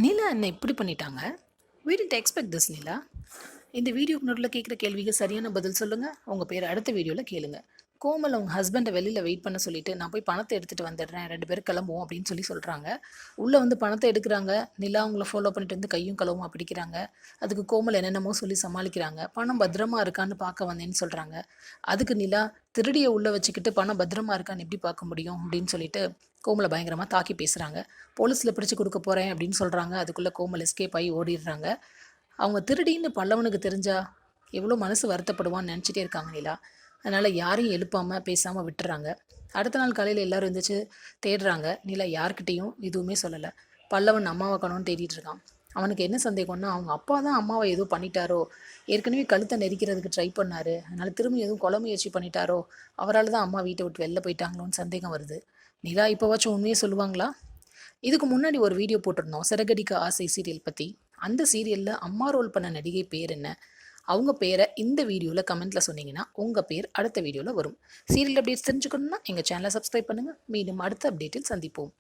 நிலா என்ன இப்படி பண்ணிட்டாங்க? we didn't expect this நிலா. இந்த வீடியோக்கு நடுவில் கேட்குற கேள்விக்கு சரியான பதில் சொல்லுங்கள். உங்கள் பேர் அடுத்த வீடியோவில் கேளுங்க. கோமல் அவங்க ஹஸ்பண்டை வெளியில் வெயிட் பண்ண சொல்லிட்டு நான் போய் பணத்தை எடுத்துகிட்டு வந்துடுறேன், 2 பேரும் கிளம்புவோம் அப்படின்னு சொல்கிறாங்க. உள்ளே வந்து பணத்தை எடுக்கிறாங்க. நிலா அவங்கள ஃபாலோ பண்ணிட்டு வந்து கையும் களவுமா பிடிக்கிறாங்க. அதுக்கு கோமல் என்னென்னமோ சொல்லி சமாளிக்கிறாங்க. பணம் பத்திரமா இருக்கான்னு பார்க்க வந்தேன்னு சொல்கிறாங்க. அதுக்கு நிலா, திருடியை உள்ளே வச்சுக்கிட்டு பணம் பத்திரமா இருக்கான்னு எப்படி பார்க்க முடியும் அப்படின்னு சொல்லிட்டு கோமலை பயங்கரமாக தாக்கி பேசுகிறாங்க. போலீஸில் பிடிச்சி கொடுக்க போகிறேன் அப்படின்னு சொல்கிறாங்க. அதுக்குள்ளே கோமல் எஸ்கேப் ஆகி ஓடிடுறாங்க. அவங்க திருடின்னு பல்லவனுக்கு தெரிஞ்சா எவ்வளோ மனசு வருத்தப்படுவான்னு நினச்சிட்டே இருக்காங்க நிலா. அதனால் யாரையும் எழுப்பாமல் பேசாமல் விட்டுறாங்க. அடுத்த நாள் காலையில் எல்லோரும் இருந்துச்சு தேடுறாங்க. நிலா யார்கிட்டையும் எதுவுமே சொல்லலை. பல்லவன் அம்மாவை காணோன்னு தேடிட்டு இருக்கான். அவனுக்கு என்ன சந்தேகம்னா, அவங்க அப்பா தான் அம்மாவை ஏதோ பண்ணிட்டாரோ, ஏற்கனவே கழுத்தை நெரிக்கிறதுக்கு ட்ரை பண்ணார், அதனால் திரும்பி எதுவும் கொலை முயற்சி பண்ணிட்டாரோ, அவரால் தான் அம்மா வீட்டை விட்டு வெளில போயிட்டாங்களோன்னு சந்தேகம் வருது. நிலா இப்போவாச்சும் உண்மையே சொல்லுவாங்களா? இதுக்கு முன்னாடி ஒரு வீடியோ போட்டிருந்தோம் சிறகடிக்க ஆசை சீரியல் பற்றி. அந்த சீரியலில் அம்மா ரோல் பண்ண நடிகை பேர் என்ன? அவங்க பேரை இந்த வீடியோவில் கமெண்ட்டில் சொன்னீங்கன்னா உங்கள் பேர் அடுத்த வீடியோவில் வரும். சீரியல் அப்டேட்ஸ் தெரிஞ்சுக்கணுன்னா எங்கள் சேனலை சப்ஸ்கிரைப் பண்ணுங்கள். மீண்டும் அடுத்த அப்டேட்டில் சந்திப்போம்.